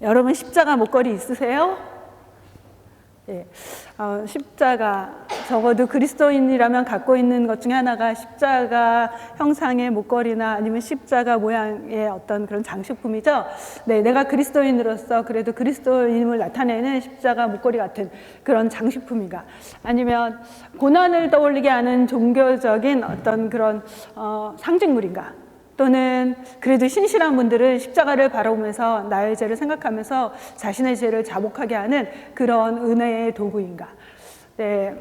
여러분 십자가 목걸이 있으세요? 예, 십자가, 적어도 그리스도인이라면 갖고 있는 것 중에 하나가 십자가 형상의 목걸이나 아니면 십자가 모양의 어떤 그런 장식품이죠. 네, 내가 그리스도인으로서 그래도 그리스도인임을 나타내는 십자가 목걸이 같은 그런 장식품인가, 아니면 고난을 떠올리게 하는 종교적인 어떤 그런 상징물인가, 또는 그래도 신실한 분들은 십자가를 바라보면서 나의 죄를 생각하면서 자신의 죄를 자복하게 하는 그런 은혜의 도구인가. 네,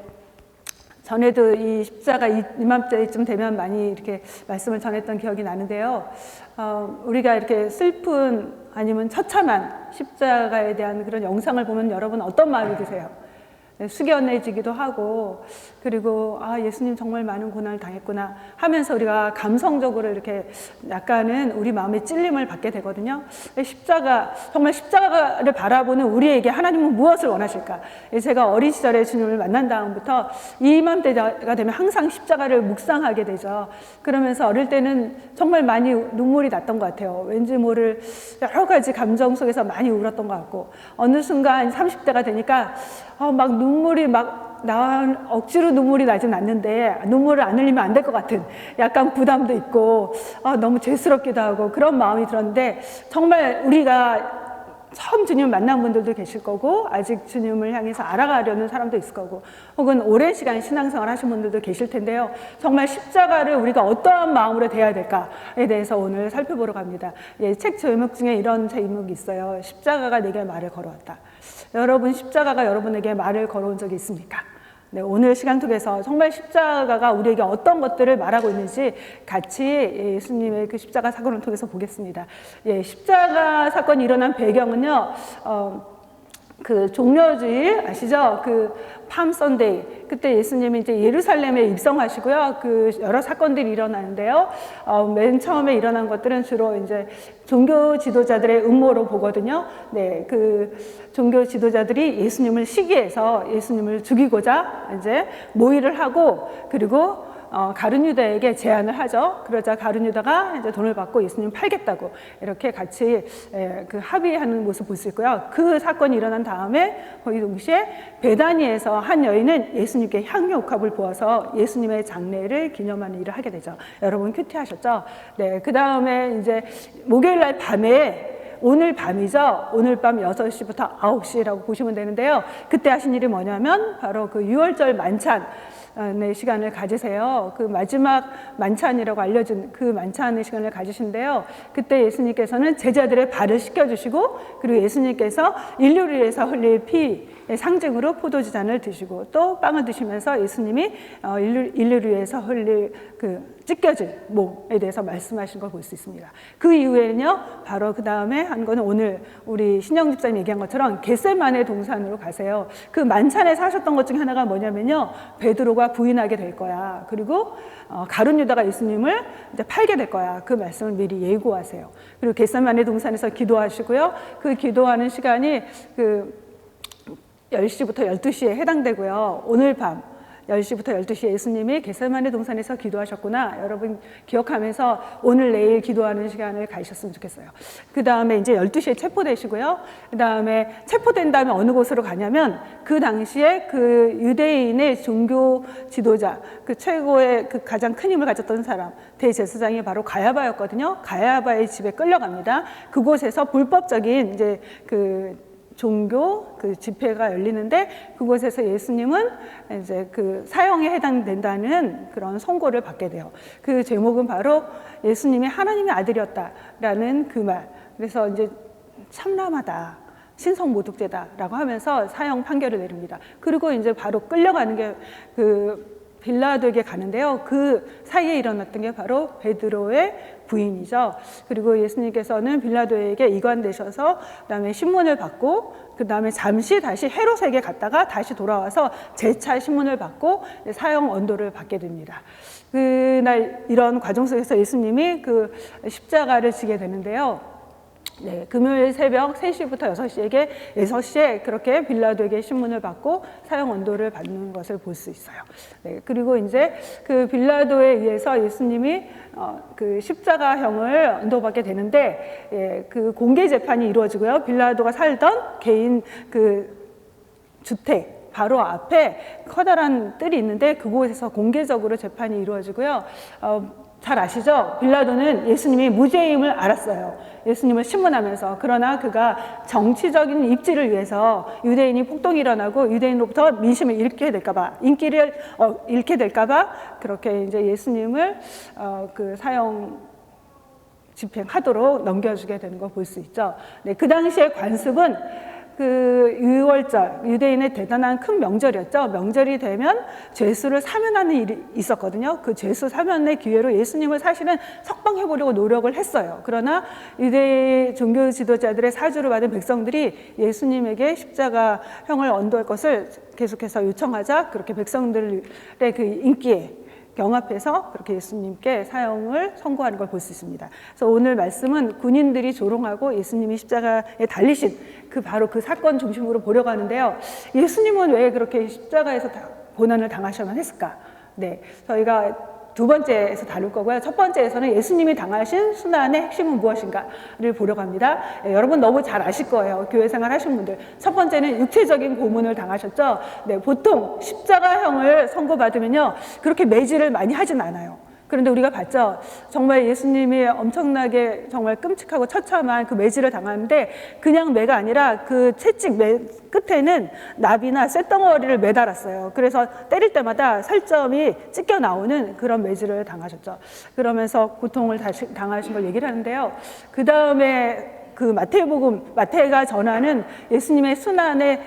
전에도 이 십자가 이맘때쯤 되면 많이 이렇게 말씀을 전했던 기억이 나는데요. 우리가 이렇게 슬픈 아니면 처참한 십자가에 대한 그런 영상을 보면 여러분 어떤 마음이 드세요? 숙연해지기도 하고, 그리고 예수님 정말 많은 고난을 당했구나 하면서 우리가 감성적으로 이렇게 약간은 우리 마음에 찔림을 받게 되거든요. 정말 십자가를 바라보는 우리에게 하나님은 무엇을 원하실까? 제가 어린 시절에 주님을 만난 다음부터 이맘때가 되면 항상 십자가를 묵상하게 되죠. 그러면서 어릴 때는 정말 많이 눈물이 났던 것 같아요. 왠지 모를 여러 가지 감정 속에서 많이 울었던 것 같고, 어느 순간 30대가 되니까 막 눈물이 억지로 눈물이 나진 않는데 눈물을 안 흘리면 안 될 것 같은 약간 부담도 있고, 너무 죄스럽기도 하고 그런 마음이 들었는데, 정말 우리가 처음 주님을 만난 분들도 계실 거고, 아직 주님을 향해서 알아가려는 사람도 있을 거고, 혹은 오랜 시간 신앙생활 하신 분들도 계실 텐데요. 정말 십자가를 우리가 어떠한 마음으로 대해야 될까에 대해서 오늘 살펴보러 갑니다. 책 제목 중에 이런 제목이 있어요. 십자가가 내게 말을 걸어왔다. 여러분, 십자가가 여러분에게 말을 걸어온 적이 있습니까? 네, 오늘 시간 속에서 정말 십자가가 우리에게 어떤 것들을 말하고 있는지 같이 예수님의 그 십자가 사건을 통해서 보겠습니다. 십자가 사건이 일어난 배경은요, 그 종려주일 아시죠? 그 팜 선데이, 그때 예수님이 이제 예루살렘에 입성하시고요. 그 여러 사건들이 일어나는데요. 맨 처음에 일어난 것들은 주로 이제 종교 지도자들의 음모로 보거든요. 네, 그 종교 지도자들이 예수님을 시기해서 예수님을 죽이고자 이제 모의를 하고, 그리고 가룟 유다에게 제안을 하죠. 그러자 가룟 유다가 이제 돈을 받고 예수님 팔겠다고 이렇게 같이 그 합의하는 모습 볼 수 있고요. 그 사건이 일어난 다음에 거기 동시에 베다니에서 한 여인은 예수님께 향유 옥합을 부어서 예수님의 장례를 기념하는 일을 하게 되죠. 여러분 큐티하셨죠? 네, 그 다음에 이제 목요일날 밤에, 오늘 밤이죠. 오늘 밤 6시부터 9시라고 보시면 되는데요. 그때 하신 일이 뭐냐면 바로 그 유월절 만찬 시간을 가지세요. 그 마지막 만찬이라고 알려진 그 만찬의 시간을 가지신데요. 그때 예수님께서는 제자들의 발을 씻겨주시고, 그리고 예수님께서 인류를 위해서 흘릴 피의 상징으로 포도주 잔을 드시고, 또 빵을 드시면서 예수님이 인류를 위해서 흘릴 그 찢겨질 몸에 대해서 말씀하신 걸 볼 수 있습니다. 그 이후에는요, 바로 그 다음에 한 거는 오늘 우리 신영 집사님 얘기한 것처럼 겟세마네 동산으로 가세요. 그 만찬에서 하셨던 것 중에 하나가 뭐냐면요, 베드로가 부인하게 될 거야. 그리고 가룟 유다가 예수님을 이제 팔게 될 거야. 그 말씀을 미리 예고하세요. 그리고 겟세마네 동산에서 기도하시고요. 그 기도하는 시간이 그 10시부터 12시에 해당되고요. 오늘 밤 10시부터 12시에 예수님이 겟세마네 동산에서 기도하셨구나. 여러분 기억하면서 오늘 내일 기도하는 시간을 가지셨으면 좋겠어요. 그 다음에 이제 12시에 체포되시고요. 그 다음에 체포된 다음에 어느 곳으로 가냐면, 그 당시에 그 유대인의 종교 지도자, 그 최고의 그 가장 큰 힘을 가졌던 사람, 대제사장이 바로 가야바였거든요. 가야바의 집에 끌려갑니다. 그곳에서 불법적인 이제 그 종교 그 집회가 열리는데, 그곳에서 예수님은 이제 그 사형에 해당된다는 그런 선고를 받게 돼요. 그 제목은 바로 예수님이 하나님의 아들이었다라는 그 말. 그래서 이제 참람하다, 신성모독죄다라고 하면서 사형 판결을 내립니다. 그리고 이제 바로 끌려가는 게 그 빌라도에게 가는데요. 그 사이에 일어났던 게 바로 베드로의 부인이죠. 그리고 예수님께서는 빌라도에게 이관되셔서 그다음에 신문을 받고, 그다음에 잠시 다시 헤롯에게 갔다가 다시 돌아와서 재차 신문을 받고 사형 언도를 받게 됩니다. 그날 이런 과정 속에서 예수님이 그 십자가를 지게 되는데요. 네, 금요일 새벽 3시부터 6시에 그렇게 빌라도에게 신문을 받고 사형 언도를 받는 것을 볼 수 있어요. 네, 그리고 이제 그 빌라도에 의해서 예수님이 그 십자가형을 언도받게 되는데, 예, 그 공개 재판이 이루어지고요. 빌라도가 살던 개인 그 주택 바로 앞에 커다란 뜰이 있는데 그곳에서 공개적으로 재판이 이루어지고요. 잘 아시죠? 빌라도는 예수님이 무죄임을 알았어요. 예수님을 신문하면서. 그러나 그가 정치적인 입지를 위해서 유대인이 폭동이 일어나고 유대인으로부터 민심을 잃게 될까봐, 인기를 잃게 될까봐 그렇게 이제 예수님을 그 사형 집행하도록 넘겨주게 되는 걸 볼 수 있죠. 네, 그 당시에 관습은 그 유월절, 유대인의 대단한 큰 명절이었죠. 명절이 되면 죄수를 사면하는 일이 있었거든요. 그 죄수 사면의 기회로 예수님을 사실은 석방해 보려고 노력을 했어요. 그러나 유대 종교 지도자들의 사주를 받은 백성들이 예수님에게 십자가형을 언도할 것을 계속해서 요청하자 그렇게 백성들의 그 인기에 경합해서 그렇게 예수님께 사형을 선고하는 걸 볼 수 있습니다. 그래서 오늘 말씀은 군인들이 조롱하고 예수님이 십자가에 달리신 바로 그 사건 중심으로 보려고 하는데요. 예수님은 왜 그렇게 십자가에서 고난을 당하셔야만 했을까? 네, 저희가 두 번째에서 다룰 거고요. 첫 번째에서는 예수님이 당하신 순환의 핵심은 무엇인가를 보려고 합니다. 네, 여러분 너무 잘 아실 거예요. 교회 생활 하신 분들. 첫 번째는 육체적인 고문을 당하셨죠. 네, 보통 십자가형을 선고받으면요, 그렇게 매질을 많이 하진 않아요. 그런데 우리가 봤죠. 정말 예수님이 엄청나게 정말 끔찍하고 처참한 그 매질을 당하는데 그냥 매가 아니라 그 채찍 매 끝에는 나비나 쇳덩어리를 매달았어요. 그래서 때릴 때마다 살점이 찢겨 나오는 그런 매질을 당하셨죠. 그러면서 고통을 당하신 걸 얘기를 하는데요. 그 다음에 그 마태가 전하는 예수님의 순환의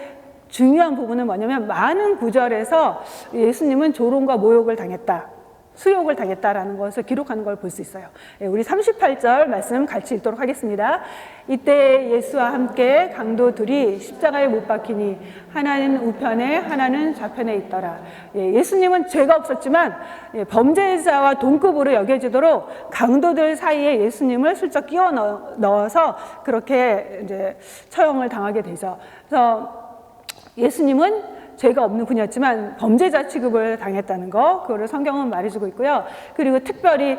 중요한 부분은 뭐냐면 많은 구절에서 예수님은 조롱과 모욕을 당했다, 수욕을 당했다라는 것을 기록하는 걸 볼 수 있어요. 우리 38절 말씀 같이 읽도록 하겠습니다. 이때 예수와 함께 강도 둘이 십자가에 못 박히니 하나는 우편에 하나는 좌편에 있더라. 예수님은 죄가 없었지만 범죄자와 동급으로 여겨지도록 강도들 사이에 예수님을 슬쩍 끼워 넣어서 그렇게 이제 처형을 당하게 되죠. 그래서 예수님은 죄가 없는 분이었지만 범죄자 취급을 당했다는 거, 그거를 성경은 말해주고 있고요. 그리고 특별히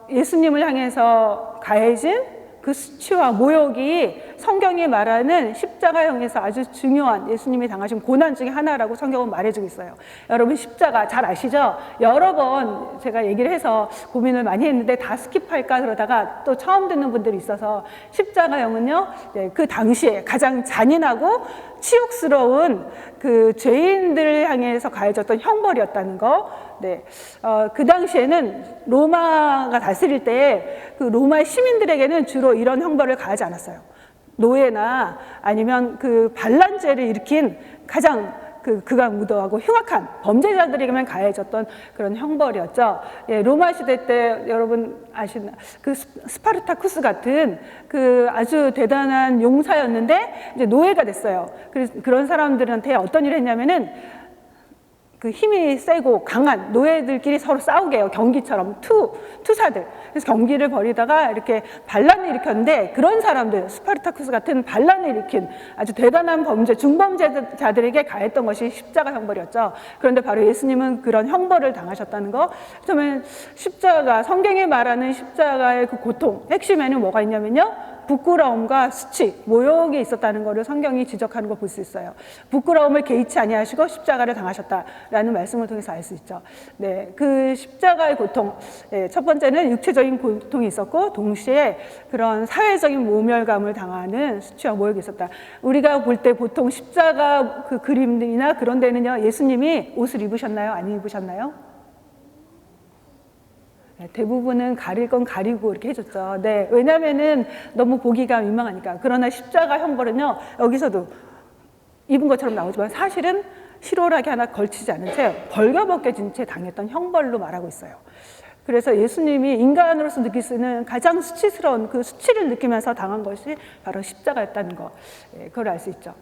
예수님을 향해서 가해진 그 수치와 모욕이 성경이 말하는 십자가형에서 아주 중요한 예수님이 당하신 고난 중에 하나라고 성경은 말해주고 있어요. 여러분 십자가 잘 아시죠? 여러 번 제가 얘기를 해서 고민을 많이 했는데 다 스킵할까 그러다가 또 처음 듣는 분들이 있어서 십자가형은요, 네, 그 당시에 가장 잔인하고 치욕스러운 그 죄인들을 향해서 가해졌던 형벌이었다는 거. 네, 그 당시에는 로마가 다스릴 때 그 로마의 시민들에게는 주로 이런 형벌을 가하지 않았어요. 노예나 아니면 그 반란죄를 일으킨 가장 극악무도하고 흉악한 범죄자들에게만 가해졌던 그런 형벌이었죠. 예, 로마 시대 때 여러분 아시나 그 스파르타쿠스 같은 그 아주 대단한 용사였는데 이제 노예가 됐어요. 그래서 그런 사람들한테 어떤 일을 했냐면은 그 힘이 세고 강한 노예들끼리 서로 싸우게 해요. 경기처럼 투사들. 그래서 경기를 벌이다가 이렇게 반란을 일으켰는데 그런 사람들, 스파르타쿠스 같은 반란을 일으킨 아주 대단한 중범죄자들에게 가했던 것이 십자가 형벌이었죠. 그런데 바로 예수님은 그런 형벌을 당하셨다는 거. 그러면 십자가, 성경이 말하는 십자가의 그 고통, 핵심에는 뭐가 있냐면요, 부끄러움과 수치, 모욕이 있었다는 것을 성경이 지적하는 걸 볼 수 있어요. 부끄러움을 개의치 아니하시고 십자가를 당하셨다라는 말씀을 통해서 알 수 있죠. 네, 그 십자가의 고통, 네, 첫 번째는 육체적인 고통이 있었고 동시에 그런 사회적인 모멸감을 당하는 수치와 모욕이 있었다. 우리가 볼 때 보통 십자가 그 그림이나 그런 데는요, 예수님이 옷을 입으셨나요? 안 입으셨나요? 대부분은 가릴 건 가리고 이렇게 해줬죠. 네, 왜냐면은 너무 보기가 민망하니까. 그러나 십자가 형벌은요, 여기서도 입은 것처럼 나오지만 사실은 실오라기 하나 걸치지 않은 채 벌거벗겨진 채 당했던 형벌로 말하고 있어요. 그래서 예수님이 인간으로서 느낄 수 있는 가장 수치스러운 그 수치를 느끼면서 당한 것이 바로 십자가였다는 거, 그걸 알 수 있죠.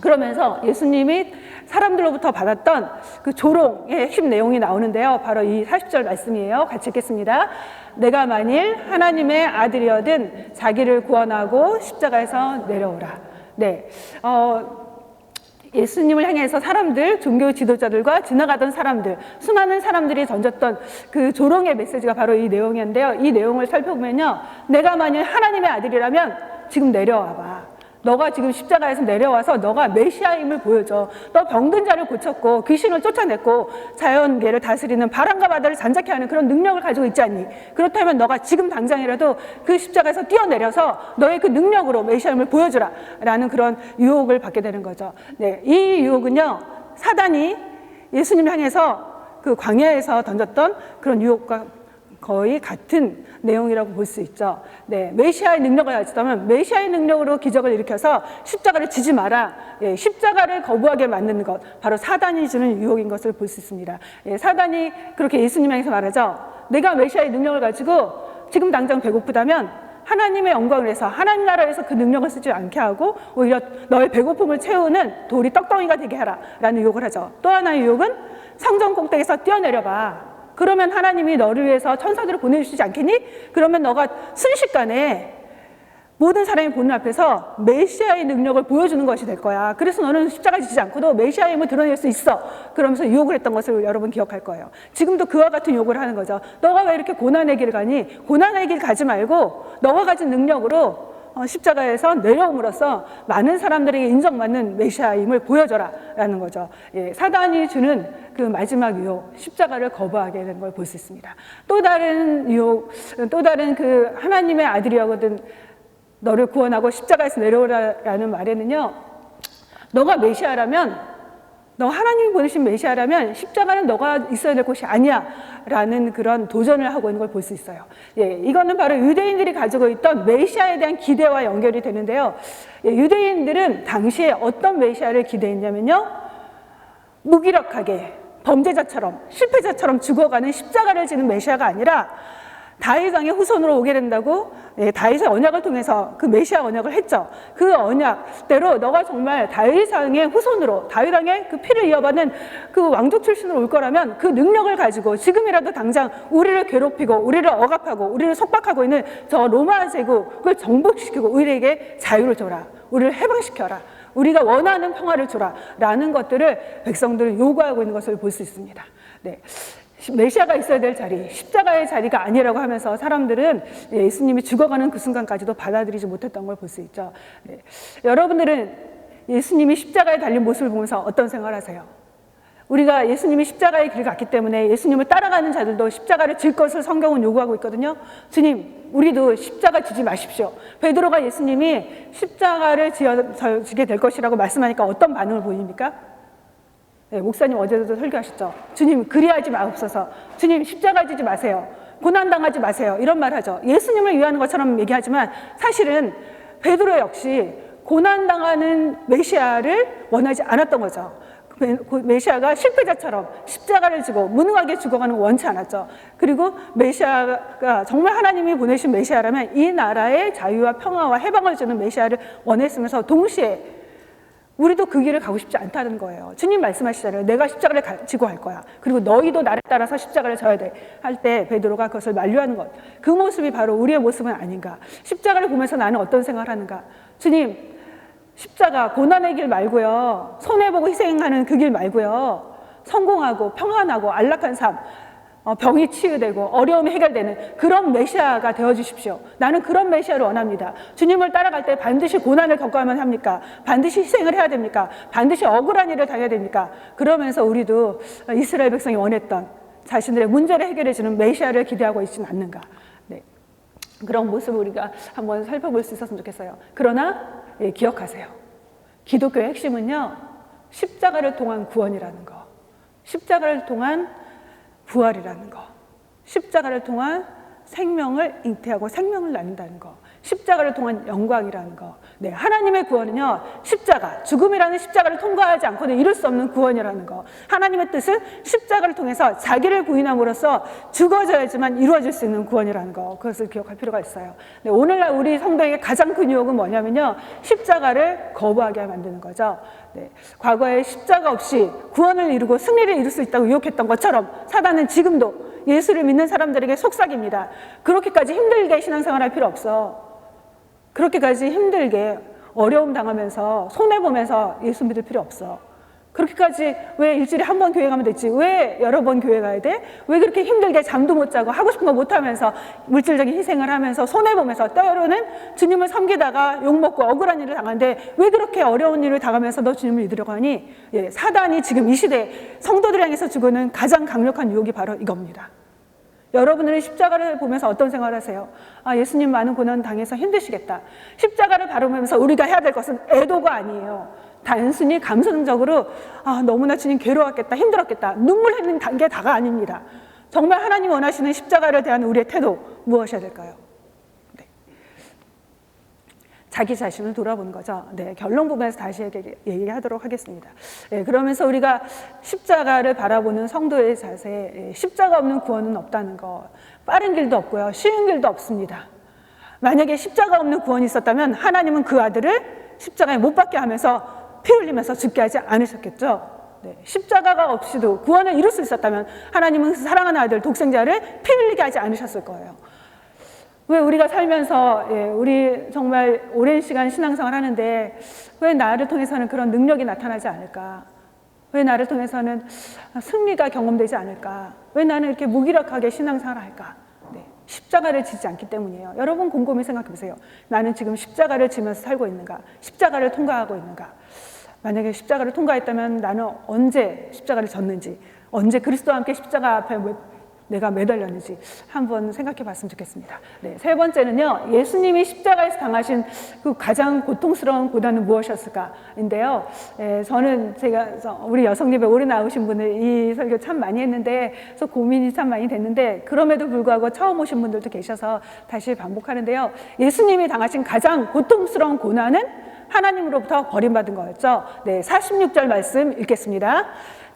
그러면서 예수님이 사람들로부터 받았던 그 조롱의 핵심 내용이 나오는데요. 바로 이 40절 말씀이에요. 같이 읽겠습니다. 내가 만일 하나님의 아들이어든 자기를 구원하고 십자가에서 내려오라. 네, 예수님을 향해서 사람들, 종교 지도자들과 지나가던 사람들, 수많은 사람들이 던졌던 그 조롱의 메시지가 바로 이 내용이었는데요. 이 내용을 살펴보면요. 내가 만일 하나님의 아들이라면 지금 내려와봐. 너가 지금 십자가에서 내려와서 너가 메시아임을 보여줘. 너 병든 자를 고쳤고 귀신을 쫓아냈고 자연계를 다스리는 바람과 바다를 잔잔케 하는 그런 능력을 가지고 있지 않니? 그렇다면 너가 지금 당장이라도 그 십자가에서 뛰어내려서 너의 그 능력으로 메시아임을 보여주라 라는 그런 유혹을 받게 되는 거죠. 네, 이 유혹은요, 사단이 예수님을 향해서 그 광야에서 던졌던 그런 유혹과 거의 같은 내용이라고 볼 수 있죠. 네, 메시아의 능력을 가지다면 메시아의 능력으로 기적을 일으켜서 십자가를 지지 마라. 예, 십자가를 거부하게 만드는 것, 바로 사단이 주는 유혹인 것을 볼 수 있습니다. 예, 사단이 그렇게 예수님 향해서 말하죠. 내가 메시아의 능력을 가지고 지금 당장 배고프다면 하나님의 영광을 위해서, 하나님 나라에서 그 능력을 쓰지 않게 하고 오히려 너의 배고픔을 채우는 돌이 떡덩이가 되게 하라 라는 유혹을 하죠. 또 하나의 유혹은 성전 꼭대기에서 뛰어내려봐. 그러면 하나님이 너를 위해서 천사들을 보내주시지 않겠니? 그러면 너가 순식간에 모든 사람이 보는 앞에서 메시아의 능력을 보여주는 것이 될 거야. 그래서 너는 십자가 지지 않고도 메시아의 힘을 드러낼 수 있어. 그러면서 유혹을 했던 것을 여러분 기억할 거예요. 지금도 그와 같은 유혹을 하는 거죠. 너가 왜 이렇게 고난의 길을 가니? 고난의 길 가지 말고 너가 가진 능력으로 십자가에서 내려옴으로써 많은 사람들에게 인정받는 메시아임을 보여줘라 라는 거죠. 예, 사단이 주는 그 마지막 유혹, 십자가를 거부하게 되는 걸 볼 수 있습니다. 또 다른 유혹, 또 다른 그 하나님의 아들이거든 너를 구원하고 십자가에서 내려오라라는 말에는요, 너가 메시아라면, 너 하나님이 보내신 메시아라면 십자가는 너가 있어야 될 곳이 아니야 라는 그런 도전을 하고 있는 걸 볼 수 있어요. 예, 이거는 바로 유대인들이 가지고 있던 메시아에 대한 기대와 연결이 되는데요. 예, 유대인들은 당시에 어떤 메시아를 기대했냐면요, 무기력하게 범죄자처럼 실패자처럼 죽어가는 십자가를 지는 메시아가 아니라 다윗 왕의 후손으로 오게 된다고, 예, 다윗의 언약을 통해서 그 메시아 언약을 했죠. 그 언약대로 너가 정말 다윗 왕의 후손으로, 다윗 왕의 그 피를 이어받는 그 왕족 출신으로 올 거라면 그 능력을 가지고 지금이라도 당장 우리를 괴롭히고 우리를 억압하고 우리를 속박하고 있는 저 로마 제국을 정복시키고 우리에게 자유를 줘라, 우리를 해방시켜라, 우리가 원하는 평화를 줘라 라는 것들을 백성들은 요구하고 있는 것을 볼 수 있습니다. 네. 메시아가 있어야 될 자리, 십자가의 자리가 아니라고 하면서 사람들은 예수님이 죽어가는 그 순간까지도 받아들이지 못했던 걸 볼 수 있죠. 네. 여러분들은 예수님이 십자가에 달린 모습을 보면서 어떤 생각을 하세요? 우리가 예수님이 십자가의 길을 갔기 때문에 예수님을 따라가는 자들도 십자가를 질 것을 성경은 요구하고 있거든요. 주님, 우리도 십자가 지지 마십시오. 베드로가 예수님이 십자가를 지게 될 것이라고 말씀하니까 어떤 반응을 보입니까? 네, 목사님 어제도 설교하셨죠. 주님, 그리하지 마옵소서. 주님, 십자가 지지 마세요. 고난당하지 마세요. 이런 말 하죠. 예수님을 위하는 것처럼 얘기하지만 사실은 베드로 역시 고난당하는 메시아를 원하지 않았던 거죠. 메시아가 실패자처럼 십자가를 지고 무능하게 죽어가는 거 원치 않았죠. 그리고 메시아가 정말 하나님이 보내신 메시아라면 이 나라의 자유와 평화와 해방을 주는 메시아를 원했으면서 동시에 우리도 그 길을 가고 싶지 않다는 거예요. 주님 말씀하시잖아요. 내가 십자가를 지고 갈 거야. 그리고 너희도 나를 따라서 십자가를 져야 돼. 할 때 베드로가 그것을 만류하는 것. 그 모습이 바로 우리의 모습은 아닌가. 십자가를 보면서 나는 어떤 생각을 하는가. 주님, 십자가, 고난의 길 말고요. 손해보고 희생하는 그 길 말고요. 성공하고 평안하고 안락한 삶, 병이 치유되고 어려움이 해결되는 그런 메시아가 되어주십시오. 나는 그런 메시아를 원합니다. 주님을 따라갈 때 반드시 고난을 겪어야만 합니까? 반드시 희생을 해야 됩니까? 반드시 억울한 일을 당해야 됩니까? 그러면서 우리도 이스라엘 백성이 원했던 자신들의 문제를 해결해주는 메시아를 기대하고 있지는 않는가. 네. 그런 모습을 우리가 한번 살펴볼 수 있었으면 좋겠어요. 그러나 기억하세요. 기독교의 핵심은요, 십자가를 통한 구원이라는 거, 십자가를 통한 부활이라는 거, 십자가를 통한 생명을 잉태하고 생명을 나눈다는 거, 십자가를 통한 영광이라는 거. 네, 하나님의 구원은요, 십자가, 죽음이라는 십자가를 통과하지 않고는 이룰 수 없는 구원이라는 거. 하나님의 뜻은 십자가를 통해서 자기를 부인함으로써 죽어져야지만 이루어질 수 있는 구원이라는 거. 그것을 기억할 필요가 있어요. 네, 오늘날 우리 성도에게 가장 큰 유혹은 뭐냐면요, 십자가를 거부하게 만드는 거죠. 네, 과거에 십자가 없이 구원을 이루고 승리를 이룰 수 있다고 유혹했던 것처럼 사단은 지금도 예수를 믿는 사람들에게 속삭입니다. 그렇게까지 힘들게 신앙생활할 필요 없어. 그렇게까지 힘들게 어려움 당하면서 손해보면서 예수 믿을 필요 없어. 그렇게까지 왜 일주일에 한 번 교회 가면 됐지? 왜 여러 번 교회 가야 돼? 왜 그렇게 힘들게 잠도 못 자고 하고 싶은 거 못 하면서 물질적인 희생을 하면서 손해보면서 때로는 주님을 섬기다가 욕먹고 억울한 일을 당하는데 왜 그렇게 어려운 일을 당하면서 너 주님을 믿으려고 하니? 예, 사단이 지금 이 시대에 성도들 향해서 주고 있는 가장 강력한 유혹이 바로 이겁니다. 여러분들은 십자가를 보면서 어떤 생각을 하세요? 아, 예수님 많은 고난 당해서 힘드시겠다. 십자가를 바라보면서 우리가 해야 될 것은 애도가 아니에요. 단순히 감성적으로 아, 너무나 주님 괴로웠겠다, 힘들었겠다, 눈물 흘리는 게 다가 아닙니다. 정말 하나님 원하시는 십자가를 대하는 우리의 태도 무엇이어야 될까요? 네. 자기 자신을 돌아보는 거죠. 네, 결론 부분에서 다시 얘기하도록 하겠습니다. 네, 그러면서 우리가 십자가를 바라보는 성도의 자세, 십자가 없는 구원은 없다는 거. 빠른 길도 없고요, 쉬운 길도 없습니다. 만약에 십자가 없는 구원이 있었다면 하나님은 그 아들을 십자가에 못 박게 하면서 피 흘리면서 죽게 하지 않으셨겠죠. 네, 십자가가 없이도 구원을 이룰 수 있었다면 하나님은 사랑하는 아들 독생자를 피 흘리게 하지 않으셨을 거예요. 왜 우리가 살면서 우리 정말 오랜 시간 신앙생활 하는데 왜 나를 통해서는 그런 능력이 나타나지 않을까? 왜 나를 통해서는 승리가 경험되지 않을까? 왜 나는 이렇게 무기력하게 신앙생활을 할까? 네, 십자가를 지지 않기 때문이에요. 여러분 곰곰이 생각해 보세요. 나는 지금 십자가를 지면서 살고 있는가? 십자가를 통과하고 있는가? 만약에 십자가를 통과했다면 나는 언제 십자가를 졌는지, 언제 그리스도와 함께 십자가 앞에 내가 매달렸는지 한번 생각해 봤으면 좋겠습니다. 네, 세 번째는요, 예수님이 십자가에서 당하신 그 가장 고통스러운 고난은 무엇이었을까인데요. 저는 우리 여성예배 오래 나오신 분들 이 설교 참 많이 했는데, 그래서 고민이 참 많이 됐는데, 그럼에도 불구하고 처음 오신 분들도 계셔서 다시 반복하는데요. 예수님이 당하신 가장 고통스러운 고난은 하나님으로부터 버림받은 거였죠. 네, 46절 말씀 읽겠습니다.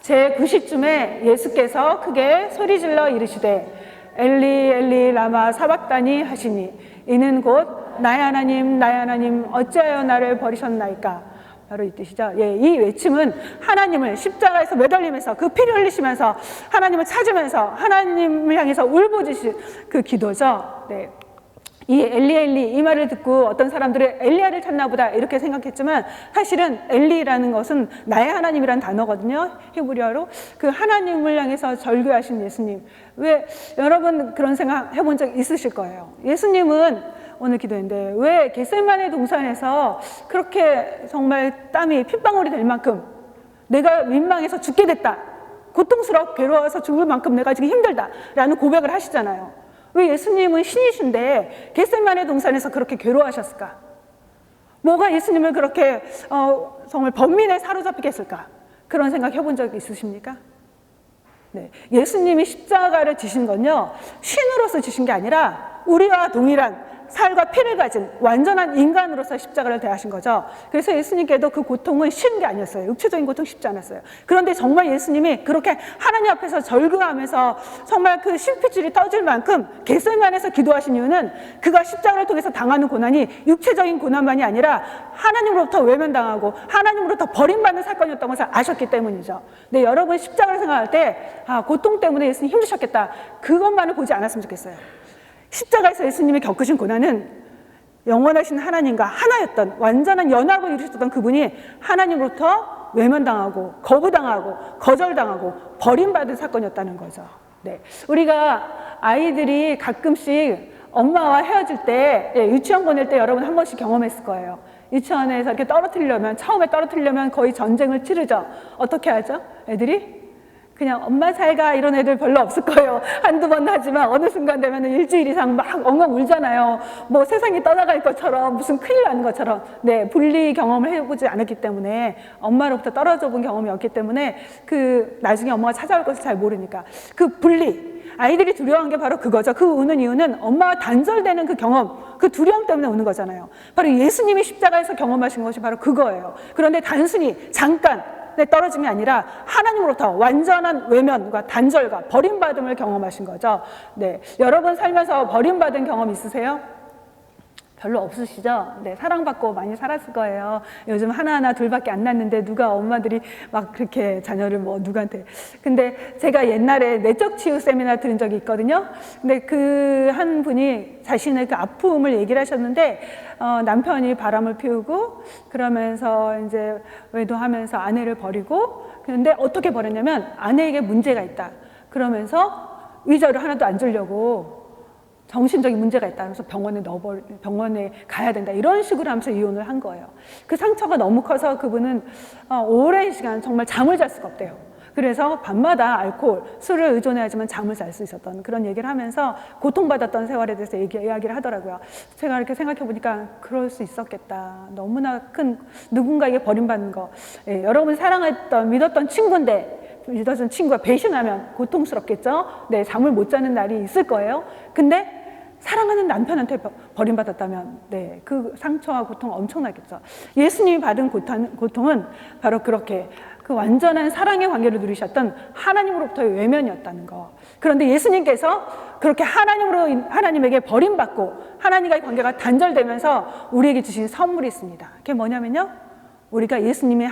제9시쯤에 예수께서 크게 소리질러 이르시되 엘리 엘리 라마 사박다니 하시니 이는 곧 나의 하나님 어찌하여 나를 버리셨나이까. 바로 이 뜻이죠. 예, 이 외침은 하나님을 십자가에서 매달리면서 그 피를 흘리시면서 하나님을 찾으면서 하나님을 향해서 울부짖으신 그 기도죠. 네. 이 엘리 이 말을 듣고 어떤 사람들은 엘리야를 찾나 보다 이렇게 생각했지만 사실은 엘리라는 것은 나의 하나님이라는 단어거든요. 히브리어로. 그 하나님을 향해서 절규하신 예수님. 왜 여러분 그런 생각 해본 적 있으실 거예요. 예수님은 오늘 기도했는데 왜 겟세마네 동산에서 그렇게 정말 땀이 핏방울이 될 만큼 내가 민망해서 죽게 됐다. 고통스럽고 괴로워서 죽을 만큼 내가 지금 힘들다라는 고백을 하시잖아요. 왜 예수님은 신이신데 겟세마네 동산에서 그렇게 괴로워하셨을까? 뭐가 예수님을 그렇게 정말 번민에 사로잡히게 했을까? 그런 생각 해본 적 있으십니까? 네, 예수님이 십자가를 지신 건요, 신으로서 지신 게 아니라 우리와 동일한 살과 피를 가진 완전한 인간으로서 십자가를 대하신 거죠. 그래서 예수님께도 그 고통은 쉬운 게 아니었어요. 육체적인 고통 쉽지 않았어요. 그런데 정말 예수님이 그렇게 하나님 앞에서 절규하면서 정말 그 심핏줄이 터질 만큼 겟세마네에서 기도하신 이유는 그가 십자가를 통해서 당하는 고난이 육체적인 고난만이 아니라 하나님으로부터 외면당하고 하나님으로부터 버림받는 사건이었던 것을 아셨기 때문이죠. 네, 여러분 십자가를 생각할 때 고통 때문에 예수님 힘드셨겠다. 그것만을 보지 않았으면 좋겠어요. 십자가에서 예수님이 겪으신 고난은 영원하신 하나님과 하나였던 완전한 연합을 이루셨던 그분이 하나님으로부터 외면당하고 거부당하고 거절당하고 버림받은 사건이었다는 거죠. 네, 우리가 아이들이 가끔씩 엄마와 헤어질 때 유치원 보낼 때 여러분 한 번씩 경험했을 거예요. 유치원에서 이렇게 처음에 떨어뜨리려면 거의 전쟁을 치르죠. 어떻게 하죠? 애들이? 그냥 엄마 잘 가 이런 애들 별로 없을 거예요. 한두 번 하지만 어느 순간 되면 일주일 이상 막 엉엉 울잖아요. 뭐 세상이 떠나갈 것처럼 무슨 큰일 나는 것처럼. 네, 분리 경험을 해보지 않았기 때문에 엄마로부터 떨어져 본 경험이 없기 때문에 그 나중에 엄마가 찾아올 것을 잘 모르니까 그 분리. 아이들이 두려워한 게 바로 그거죠. 그 우는 이유는 엄마와 단절되는 그 경험. 그 두려움 때문에 우는 거잖아요. 바로 예수님이 십자가에서 경험하신 것이 바로 그거예요. 그런데 단순히 잠깐 떨어짐이 아니라 하나님으로부터 완전한 외면과 단절과 버림받음을 경험하신 거죠. 네, 여러분 살면서 버림받은 경험 있으세요? 별로 없으시죠? 네, 사랑받고 많이 살았을 거예요. 요즘 하나하나 둘밖에 안 낳는데 누가 엄마들이 막 그렇게 자녀를 뭐 누구한테. 근데 제가 옛날에 내적 치유 세미나 들은 적이 있거든요. 근데 그 한 분이 자신의 그 아픔을 얘기를 하셨는데, 남편이 바람을 피우고 그러면서 이제 외도하면서 아내를 버리고, 근데 어떻게 버렸냐면 아내에게 문제가 있다. 그러면서 의자를 하나도 앉으려고 정신적인 문제가 있다. 그래서 병원에 가야 된다. 이런 식으로 하면서 이혼을 한 거예요. 그 상처가 너무 커서 그분은 오랜 시간 정말 잠을 잘 수가 없대요. 그래서 밤마다 알코올, 술을 의존해야지만 잠을 잘 수 있었던 그런 얘기를 하면서 고통받았던 세월에 대해서 이야기를 하더라고요. 제가 이렇게 생각해 보니까 그럴 수 있었겠다. 너무나 큰 누군가에게 버림받는 거. 예, 여러분이 사랑했던, 믿었던 친구인데 믿었던 친구가 배신하면 고통스럽겠죠? 네, 잠을 못 자는 날이 있을 거예요. 근데 사랑하는 남편한테 버림받았다면 네, 그 상처와 고통 엄청나겠죠. 예수님이 받은 고통은 바로 그렇게 그 완전한 사랑의 관계를 누리셨던 하나님으로부터의 외면이었다는 거. 그런데 예수님께서 그렇게 하나님에게 버림받고 하나님과의 관계가 단절되면서 우리에게 주신 선물이 있습니다. 그게 뭐냐면요, 우리가 예수님의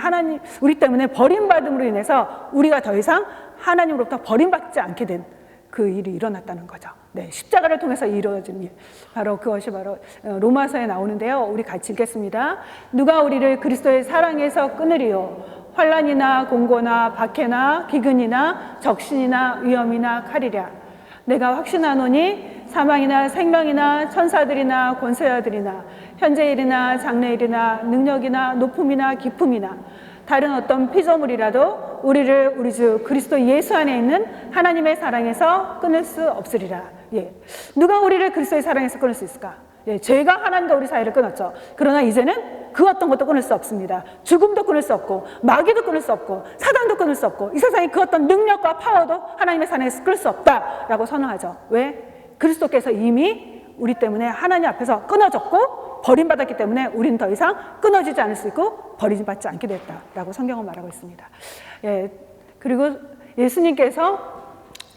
우리 때문에 버림받음으로 인해서 우리가 더 이상 하나님으로부터 버림받지 않게 된 그 일이 일어났다는 거죠. 네, 십자가를 통해서 이루어진 일. 바로 그것이 바로 로마서에 나오는데요. 우리 같이 읽겠습니다. 누가 우리를 그리스도의 사랑에서 끊으리요? 환난이나 공고나 박해나 기근이나 적신이나 위험이나 칼이랴. 내가 확신하노니 사망이나 생명이나 천사들이나 권세자들이나 현재일이나 장래일이나 능력이나 높음이나 깊음이나 다른 어떤 피조물이라도 우리를 우리 주 그리스도 예수 안에 있는 하나님의 사랑에서 끊을 수 없으리라. 예. 누가 우리를 그리스도의 사랑에서 끊을 수 있을까? 예, 죄가 하나님과 우리 사이를 끊었죠. 그러나 이제는 그 어떤 것도 끊을 수 없습니다. 죽음도 끊을 수 없고 마귀도 끊을 수 없고 사단도 끊을 수 없고 이 세상의 그 어떤 능력과 파워도 하나님의 사랑에서 끊을 수 없다라고 선언하죠. 왜? 그리스도께서 이미 우리 때문에 하나님 앞에서 끊어졌고 버림받았기 때문에 우리는 더 이상 끊어지지 않을 수 있고 버림받지 않게 됐다라고 성경은 말하고 있습니다. 예, 그리고 예수님께서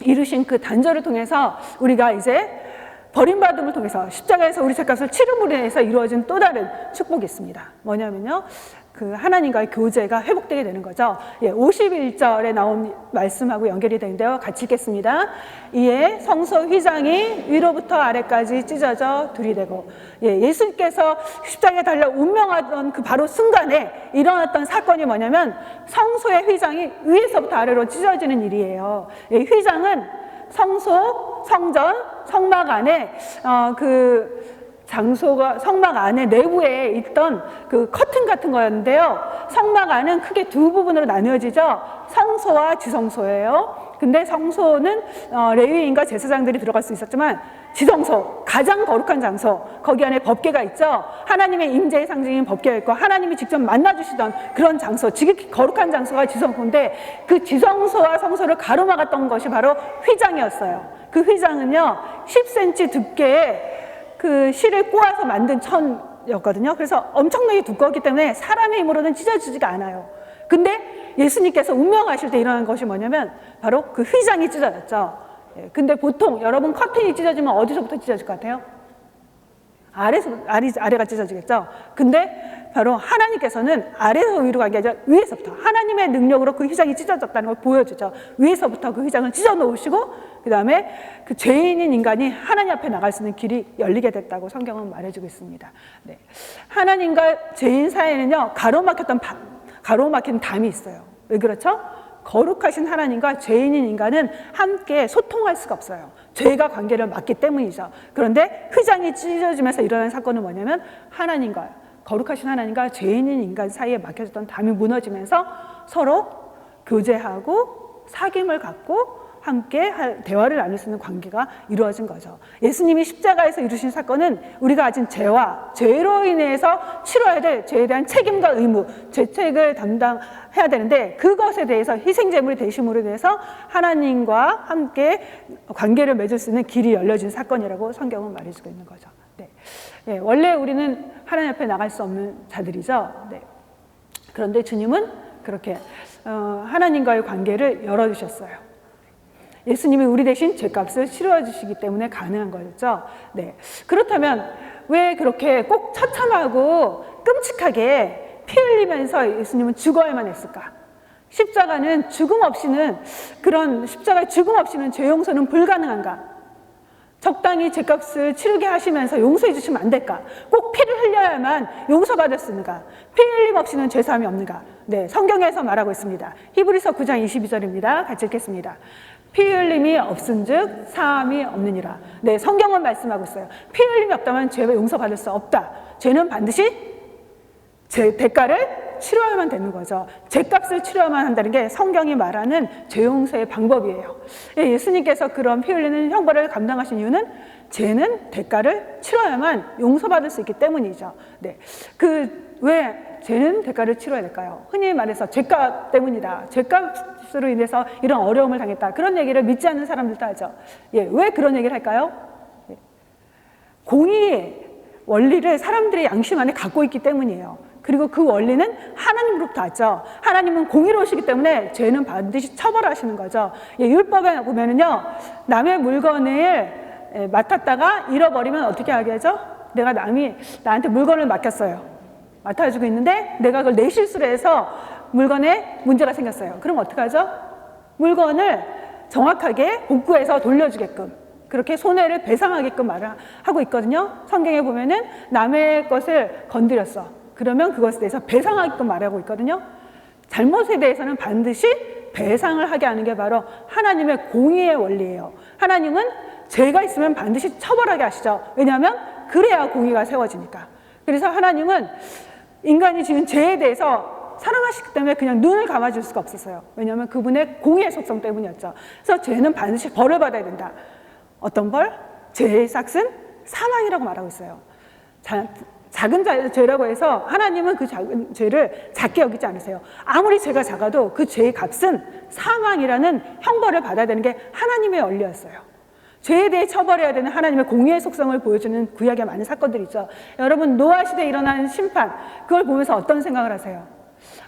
이루신 그 단절을 통해서 우리가 이제 버림받음을 통해서 십자가에서 우리 죄값을 치름으로 인해서 이루어진 또 다른 축복이 있습니다. 뭐냐면요, 그 하나님과의 교제가 회복되게 되는 거죠. 예, 51절에 나온 말씀하고 연결이 되는데요. 같이 읽겠습니다. 이에 성소 휘장이 위로부터 아래까지 찢어져 들이대고, 예, 예수님께서 십자가에 달려 운명하던 그 바로 순간에 일어났던 사건이 뭐냐면 성소의 휘장이 위에서부터 아래로 찢어지는 일이에요. 예, 휘장은 성소, 성전, 성막 안에 그 장소가 성막 안에 내부에 있던 그 커튼 같은 거였는데요. 성막 안은 크게 두 부분으로 나뉘어지죠. 성소와 지성소예요. 근데 성소는 레위인과 제사장들이 들어갈 수 있었지만 지성소, 가장 거룩한 장소, 거기 안에 법궤가 있죠. 하나님의 임재의 상징인 법궤가 있고 하나님이 직접 만나주시던 그런 장소, 지극히 거룩한 장소가 지성소인데 그 지성소와 성소를 가로막았던 것이 바로 휘장이었어요. 그 휘장은요 10cm 두께의 그 실을 꼬아서 만든 천이었거든요. 그래서 엄청나게 두꺼웠기 때문에 사람의 힘으로는 찢어지지가 않아요. 근데 예수님께서 운명하실 때 일어난 것이 뭐냐면 바로 그 휘장이 찢어졌죠. 근데 보통 여러분 커튼이 찢어지면 어디서부터 찢어질 것 같아요? 아래가 찢어지겠죠. 근데 바로 하나님께서는 아래에서 위로 가게 아니라 위에서부터 하나님의 능력으로 그 휘장이 찢어졌다는 걸 보여주죠. 위에서부터 그 휘장을 찢어 놓으시고 그 다음에 그 죄인인 인간이 하나님 앞에 나갈 수 있는 길이 열리게 됐다고 성경은 말해주고 있습니다. 네. 하나님과 죄인 사이에는요 가로막힌 담이 있어요. 왜 그렇죠? 거룩하신 하나님과 죄인인 인간은 함께 소통할 수가 없어요. 죄가 관계를 막기 때문이죠. 그런데 휘장이 찢어지면서 일어난 사건은 뭐냐면 거룩하신 하나님과 죄인인 인간 사이에 막혀졌던 담이 무너지면서 서로 교제하고 사귐을 갖고 함께 대화를 나눌 수 있는 관계가 이루어진 거죠. 예수님이 십자가에서 이루신 사건은 우리가 가진 죄와 죄로 인해서 치러야 될 죄에 대한 책임과 의무, 죄책을 담당해야 되는데 그것에 대해서 희생제물이 되심으로 인해서 하나님과 함께 관계를 맺을 수 있는 길이 열려진 사건이라고 성경은 말해주고 있는 거죠. 네. 네, 원래 우리는 하나님 앞에 나갈 수 없는 자들이죠. 네. 그런데 주님은 그렇게 하나님과의 관계를 열어주셨어요. 예수님이 우리 대신 죄값을 치러해 주시기 때문에 가능한 거죠. 네. 그렇다면 왜 그렇게 꼭 처참하고 끔찍하게 피 흘리면서 예수님은 죽어야만 했을까? 십자가는 죽음 없이는 그런 십자가의 죽음 없이는 죄 용서는 불가능한가? 적당히 죄값을 치르게 하시면서 용서해 주시면 안 될까? 꼭 피를 흘려야만 용서받을 수 있는가? 피 흘림 없이는 죄사함이 없는가? 네, 성경에서 말하고 있습니다. 히브리서 9장 22절입니다. 같이 읽겠습니다. 피 흘림이 없은즉 사함이 없느니라. 네, 성경은 말씀하고 있어요. 피 흘림이 없다면 죄가 용서받을 수 없다. 죄는 반드시 제 대가를 치러야만 되는 거죠. 죄값을 치러야만 한다는 게 성경이 말하는 죄 용서의 방법이에요. 예수님께서 그런 피 흘리는 형벌을 감당하신 이유는 죄는 대가를 치러야만 용서받을 수 있기 때문이죠. 네, 왜 죄는 대가를 치러야 될까요? 흔히 말해서 죄값 때문이다. 죄값으로 인해서 이런 어려움을 당했다. 그런 얘기를 믿지 않는 사람들도 하죠. 예, 왜 그런 얘기를 할까요? 예. 공의의 원리를 사람들의 양심 안에 갖고 있기 때문이에요. 그리고 그 원리는 하나님으로부터 왔죠. 하나님은 공의로우시기 때문에 죄는 반드시 처벌하시는 거죠. 예, 율법에 보면은요, 남의 물건을 맡았다가 잃어버리면 어떻게 하게 하죠? 내가 남이 나한테 물건을 맡겼어요. 맡아주고 있는데 내가 그걸 내 실수로 해서 물건에 문제가 생겼어요. 그럼 어떡하죠? 물건을 정확하게 복구해서 돌려주게끔 그렇게 손해를 배상하게끔 말을 하고 있거든요. 성경에 보면은 남의 것을 건드렸어. 그러면 그것에 대해서 배상하게끔 말하고 있거든요. 잘못에 대해서는 반드시 배상을 하게 하는 게 바로 하나님의 공의의 원리예요. 하나님은 죄가 있으면 반드시 처벌하게 하시죠. 왜냐하면 그래야 공의가 세워지니까. 그래서 하나님은 인간이 지은 죄에 대해서 사랑하시기 때문에 그냥 눈을 감아줄 수가 없었어요. 왜냐하면 그분의 공의의 속성 때문이었죠. 그래서 죄는 반드시 벌을 받아야 된다. 어떤 벌? 죄의 삭은 사망이라고 말하고 있어요. 작은 죄라고 해서 하나님은 그 작은 죄를 작게 여기지 않으세요. 아무리 죄가 작아도 그 죄의 값은 사망이라는 형벌을 받아야 되는 게 하나님의 원리였어요. 죄에 대해 처벌해야 되는 하나님의 공의의 속성을 보여주는 구약의 많은 사건들이 있죠. 여러분, 노아 시대에 일어난 심판, 그걸 보면서 어떤 생각을 하세요?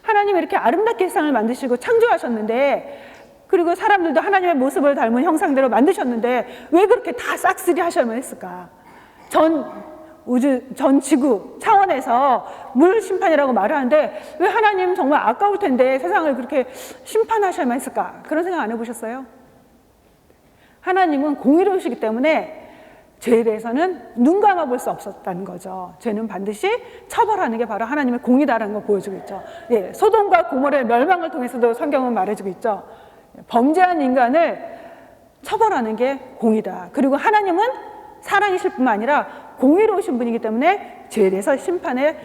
하나님이 이렇게 아름답게 세상을 만드시고 창조하셨는데, 그리고 사람들도 하나님의 모습을 닮은 형상대로 만드셨는데 왜 그렇게 다 싹쓸이 하셔야만 했을까? 전 지구 차원에서 물 심판이라고 말을 하는데 왜 하나님 정말 아까울 텐데 세상을 그렇게 심판하셔야만 했을까? 그런 생각 안 해보셨어요? 하나님은 공의로우시기 때문에 죄에 대해서는 눈 감아 볼 수 없었다는 거죠. 죄는 반드시 처벌하는 게 바로 하나님의 공의다라는 걸 보여주고 있죠. 예, 소돔과 고모라의 멸망을 통해서도 성경은 말해주고 있죠. 범죄한 인간을 처벌하는 게 공의다. 그리고 하나님은 사랑이실 뿐만 아니라 공의로우신 분이기 때문에 죄에 대해서 심판의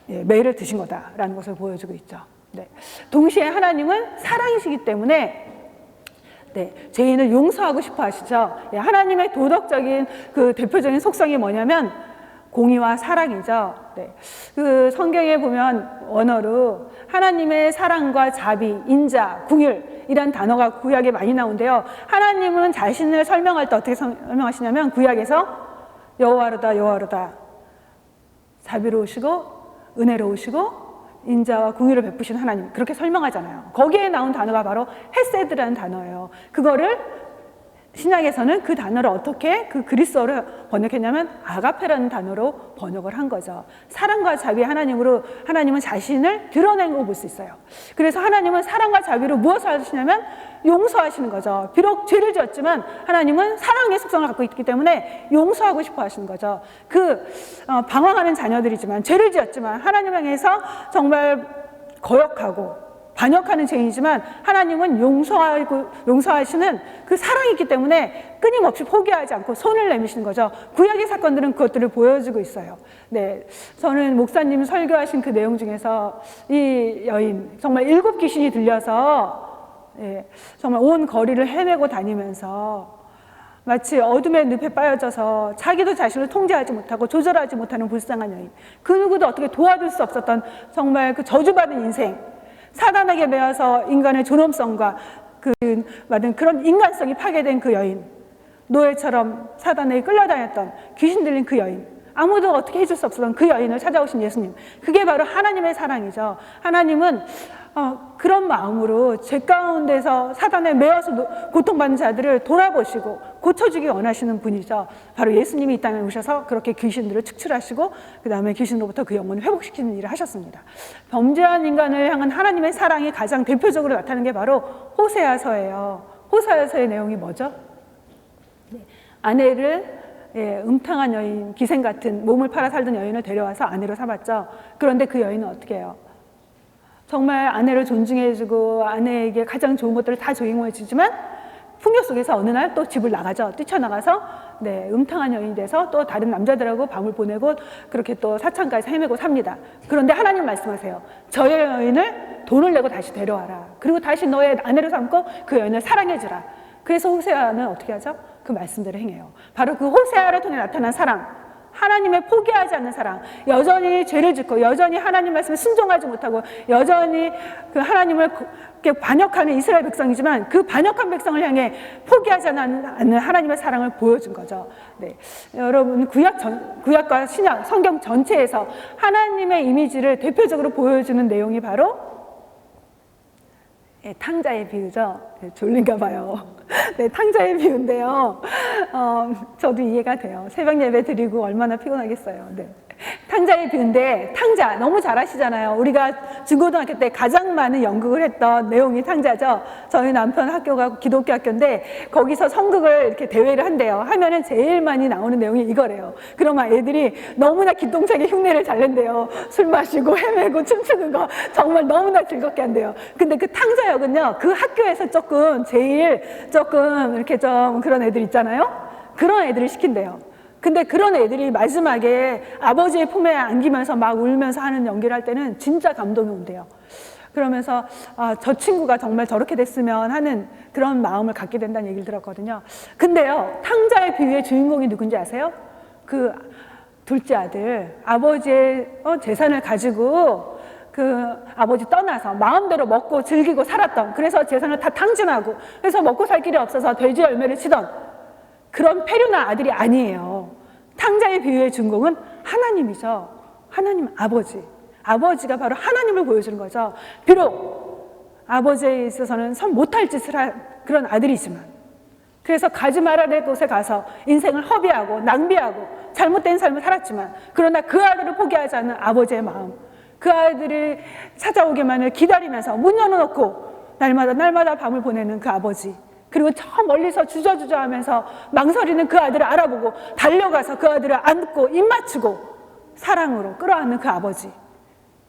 매를 드신 거다라는 것을 보여주고 있죠. 네. 동시에 하나님은 사랑이시기 때문에 죄인을 용서하고 싶어 하시죠. 하나님의 도덕적인 그 대표적인 속성이 뭐냐면 공의와 사랑이죠. 그 성경에 보면 원어로 하나님의 사랑과 자비, 인자, 궁율 이란 단어가 구약에 많이 나오는데요. 하나님은 자신을 설명할 때 어떻게 설명하시냐면 구약에서 여호와로다 여호와로다 자비로우시고 은혜로우시고 인자와 궁유를 베푸신 하나님, 그렇게 설명하잖아요. 거기에 나온 단어가 바로 헤세드라는 단어예요. 그거를 신약에서는 그 단어를 어떻게 그 그리스어로 번역했냐면 아가페라는 단어로 번역을 한 거죠. 사랑과 자비의 하나님으로 하나님은 자신을 드러낸 거 볼 수 있어요. 그래서 하나님은 사랑과 자비로 무엇을 하시냐면 용서하시는 거죠. 비록 죄를 지었지만 하나님은 사랑의 속성을 갖고 있기 때문에 용서하고 싶어 하시는 거죠. 방황하는 자녀들이지만 죄를 지었지만 하나님 향해서 정말 거역하고 반역하는 죄인이지만 하나님은 용서하시는 그 사랑이 있기 때문에 끊임없이 포기하지 않고 손을 내미시는 거죠. 구약의 사건들은 그것들을 보여주고 있어요. 네, 저는 목사님 설교하신 그 내용 중에서 이 여인 정말 7 귀신이 들려서 예, 정말 온 거리를 헤매고 다니면서 마치 어둠의 늪에 빠져서 자기도 자신을 통제하지 못하고 조절하지 못하는 불쌍한 여인, 그 누구도 어떻게 도와줄 수 없었던 정말 그 저주받은 인생, 사단에게 매여서 인간의 존엄성과 받은 그런 인간성이 파괴된 그 여인, 노예처럼 사단에게 끌려다녔던 귀신 들린 그 여인, 아무도 어떻게 해줄 수 없었던 그 여인을 찾아오신 예수님, 그게 바로 하나님의 사랑이죠. 하나님은 그런 마음으로 죄 가운데서 사단에 매여서 고통받는 자들을 돌아보시고 고쳐주기 원하시는 분이죠. 바로 예수님이 이 땅에 오셔서 그렇게 귀신들을 축출하시고 그 다음에 귀신으로부터 그 영혼을 회복시키는 일을 하셨습니다. 범죄한 인간을 향한 하나님의 사랑이 가장 대표적으로 나타나는 게 바로 호세아서예요. 호세아서의 내용이 뭐죠? 아내를 음탕한 여인, 기생 같은 몸을 팔아 살던 여인을 데려와서 아내로 삼았죠. 그런데 그 여인은 어떻게 해요? 정말 아내를 존중해주고 아내에게 가장 좋은 것들을 다 조용해주지만 풍요 속에서 어느 날 또 집을 나가죠. 뛰쳐나가서 음탕한 여인이 돼서 또 다른 남자들하고 밤을 보내고 그렇게 또 사창가에서 헤매고 삽니다. 그런데 하나님 말씀하세요. 저 여인을 돈을 내고 다시 데려와라. 그리고 다시 너의 아내로 삼고 그 여인을 사랑해주라. 그래서 호세아는 어떻게 하죠? 그 말씀대로 행해요. 바로 그 호세아를 통해 나타난 사랑, 하나님을 포기하지 않는 사랑, 여전히 죄를 짓고 여전히 하나님 말씀에 순종하지 못하고 여전히 그 하나님을 반역하는 이스라엘 백성이지만 그 반역한 백성을 향해 포기하지 않는 하나님의 사랑을 보여준 거죠. 네. 여러분 구약과 신약 성경 전체에서 하나님의 이미지를 대표적으로 보여주는 내용이 바로 탕자의 비유죠. 졸린가 봐요. 네, 탕자의 비유인데요. 저도 이해가 돼요. 새벽 예배 드리고 얼마나 피곤하겠어요. 네. 탕자의 비유인데, 탕자 너무 잘 아시잖아요. 우리가 중고등학교 때 가장 많은 연극을 했던 내용이 탕자죠. 저희 남편 학교가 기독교 학교인데 거기서 성극을 이렇게 대회를 한대요. 하면은 제일 많이 나오는 내용이 이거래요. 그러면 애들이 너무나 기똥차게 흉내를 잘 낸대요. 술 마시고 헤매고 춤추는 거 정말 너무나 즐겁게 한대요. 근데 그 탕자 역은요, 그 학교에서 제일 조금 이렇게 좀 그런 애들 있잖아요. 그런 애들을 시킨대요. 근데 그런 애들이 마지막에 아버지의 품에 안기면서 막 울면서 하는 연기를 할 때는 진짜 감동이 온대요. 그러면서 저 친구가 정말 저렇게 됐으면 하는 그런 마음을 갖게 된다는 얘기를 들었거든요. 근데요, 탕자의 비유의 주인공이 누군지 아세요? 그 둘째 아들, 아버지의 재산을 가지고 그 아버지 떠나서 마음대로 먹고 즐기고 살았던, 그래서 재산을 다 탕진하고 그래서 먹고 살 길이 없어서 돼지 열매를 치던 그런 페류나 아들이 아니에요. 탕자의 비유의 주인공은 하나님이죠. 하나님 아버지. 아버지가 바로 하나님을 보여주는 거죠. 비록 아버지에 있어서는 선 못할 짓을 한 그런 아들이지만, 그래서 가지 말아야 될 곳에 가서 인생을 허비하고 낭비하고 잘못된 삶을 살았지만, 그러나 그 아들을 포기하지 않는 아버지의 마음, 그 아들이 찾아오기만을 기다리면서 문 열어놓고 날마다 밤을 보내는 그 아버지, 그리고 저 멀리서 주저주저 하면서 망설이는 그 아들을 알아보고 달려가서 그 아들을 안고 입 맞추고 사랑으로 끌어안는 그 아버지,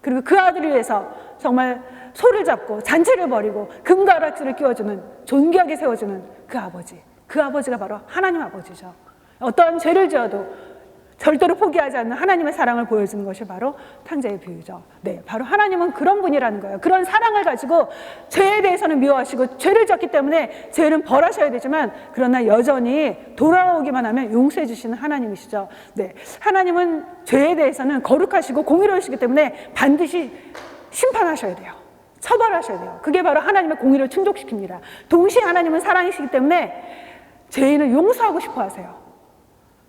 그리고 그 아들을 위해서 정말 소를 잡고 잔치를 벌이고 금가락지를 끼워주는, 존귀하게 세워주는 그 아버지, 그 아버지가 바로 하나님 아버지죠. 어떠한 죄를 지어도 절대로 포기하지 않는 하나님의 사랑을 보여주는 것이 바로 탕자의 비유죠. 네, 바로 하나님은 그런 분이라는 거예요. 그런 사랑을 가지고 죄에 대해서는 미워하시고 죄를 졌기 때문에 죄는 벌하셔야 되지만, 그러나 여전히 돌아오기만 하면 용서해 주시는 하나님이시죠. 네, 하나님은 죄에 대해서는 거룩하시고 공의로우시기 때문에 반드시 심판하셔야 돼요. 처벌하셔야 돼요. 그게 바로 하나님의 공의를 충족시킵니다. 동시에 하나님은 사랑이시기 때문에 죄인을 용서하고 싶어 하세요.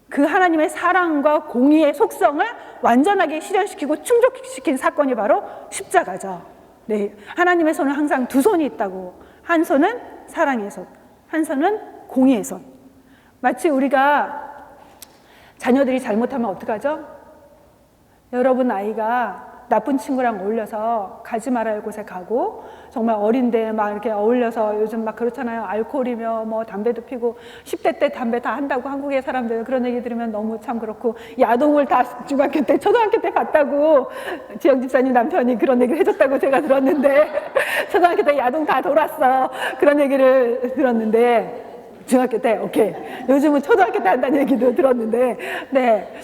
그 하나님의 사랑과 공의의 속성을 완전하게 실현시키고 충족시킨 사건이 바로 십자가죠. 네, 하나님의 손은 항상 두 손이 있다고. 한 손은 사랑의 손, 한 손은 공의의 손. 마치 우리가 자녀들이 잘못하면 어떡하죠? 여러분 아이가 나쁜 친구랑 어울려서 가지 말아야 할 곳에 가고, 정말 어린데 막 이렇게 어울려서, 요즘 막 그렇잖아요. 알코올이며 뭐 담배도 피고 10대 때 담배 다 한다고 한국의 사람들 그런 얘기 들으면 너무 참 그렇고, 야동을 다 중학교 때 초등학교 때 봤다고 지영 집사님 남편이 그런 얘기를 해줬다고 제가 들었는데 초등학교 때 야동 다 돌았어 그런 얘기를 들었는데, 중학교 때 오케이, 요즘은 초등학교 때 한다는 얘기도 들었는데, 네.